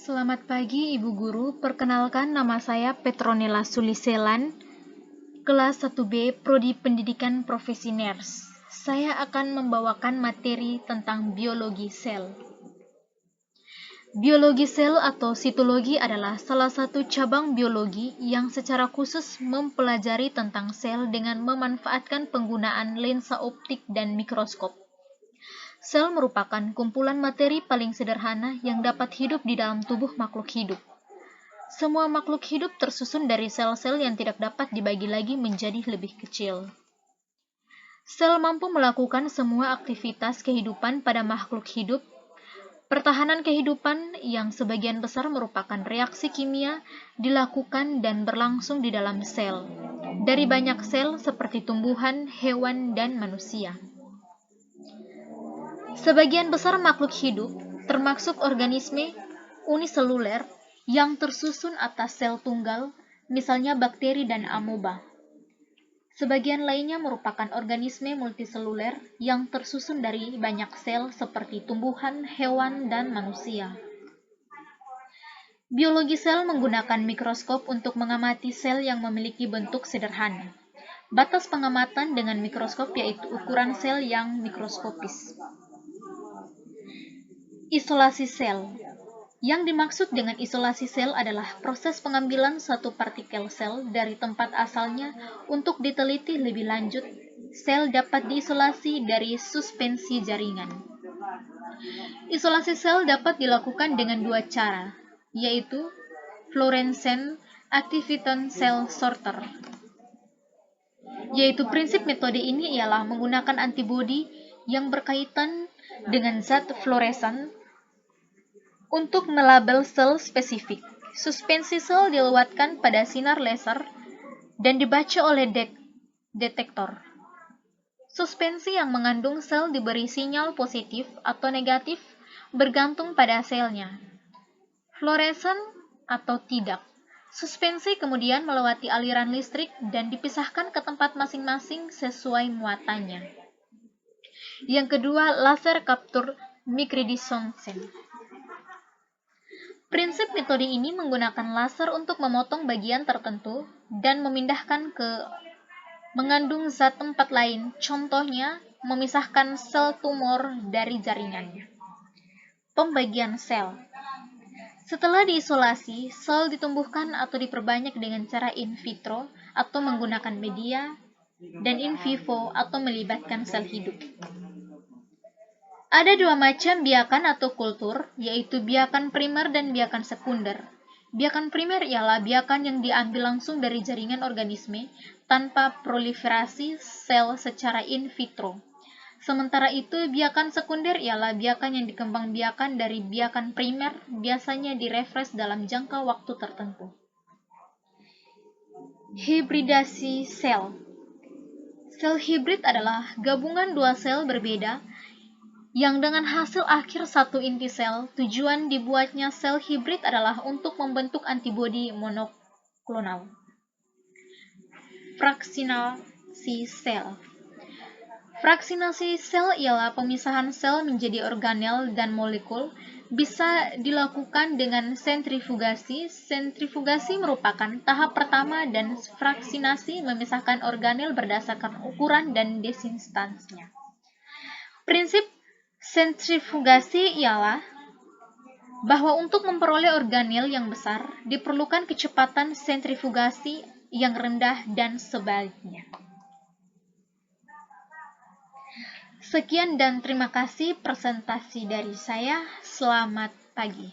Selamat pagi Ibu Guru, perkenalkan nama saya Petronella Suliselan, kelas 1B Prodi Pendidikan Profesi Ners. Saya akan membawakan materi tentang biologi sel. Biologi sel atau sitologi adalah salah satu cabang biologi yang secara khusus mempelajari tentang sel dengan memanfaatkan penggunaan lensa optik dan mikroskop. Sel merupakan kumpulan materi paling sederhana yang dapat hidup di dalam tubuh makhluk hidup. Semua makhluk hidup tersusun dari sel-sel yang tidak dapat dibagi lagi menjadi lebih kecil. Sel mampu melakukan semua aktivitas kehidupan pada makhluk hidup. Pertahanan kehidupan yang sebagian besar merupakan reaksi kimia dilakukan dan berlangsung di dalam sel, dari banyak sel seperti tumbuhan, hewan, dan manusia. Sebagian besar makhluk hidup, termasuk organisme uniseluler yang tersusun atas sel tunggal, misalnya bakteri dan amoeba. Sebagian lainnya merupakan organisme multiseluler yang tersusun dari banyak sel seperti tumbuhan, hewan, dan manusia. Biologi sel menggunakan mikroskop untuk mengamati sel yang memiliki bentuk sederhana. Batas pengamatan dengan mikroskop yaitu ukuran sel yang mikroskopis. Isolasi sel. Yang dimaksud dengan isolasi sel adalah proses pengambilan suatu partikel sel dari tempat asalnya untuk diteliti lebih lanjut. Sel dapat diisolasi dari suspensi jaringan. Isolasi sel dapat dilakukan dengan dua cara, yaitu fluorescent activation cell sorter. Yaitu prinsip metode ini ialah menggunakan antibodi yang berkaitan dengan zat fluoresan untuk melabel sel spesifik. Suspensi sel dilewatkan pada sinar laser dan dibaca oleh detektor. Suspensi yang mengandung sel diberi sinyal positif atau negatif bergantung pada selnya, fluoresen atau tidak. Suspensi kemudian melewati aliran listrik dan dipisahkan ke tempat masing-masing sesuai muatannya. Yang kedua, laser capture microdissolvation. Prinsip metode ini menggunakan laser untuk memotong bagian tertentu dan memindahkan ke mengandung zat tempat lain, contohnya memisahkan sel tumor dari jaringannya. Pembagian sel. Setelah diisolasi, sel ditumbuhkan atau diperbanyak dengan cara in vitro atau menggunakan media, dan in vivo atau melibatkan sel hidup. Ada dua macam biakan atau kultur, yaitu biakan primer dan biakan sekunder. Biakan primer ialah biakan yang diambil langsung dari jaringan organisme tanpa proliferasi sel secara in vitro. Sementara itu, biakan sekunder ialah biakan yang dikembangbiakan dari biakan primer, biasanya direfresh dalam jangka waktu tertentu. Hibridasi sel. Sel hibrid adalah gabungan dua sel berbeda yang dengan hasil akhir satu inti sel. Tujuan dibuatnya sel hibrid adalah untuk membentuk antibodi monoklonal. Fraksinasi sel. Fraksinasi sel ialah pemisahan sel menjadi organel dan molekul, bisa dilakukan dengan sentrifugasi. Sentrifugasi merupakan tahap pertama dan fraksinasi memisahkan organel berdasarkan ukuran dan desistansnya. Prinsip sentrifugasi ialah bahwa untuk memperoleh organel yang besar, diperlukan kecepatan sentrifugasi yang rendah dan sebaliknya. Sekian dan terima kasih presentasi dari saya. Selamat pagi.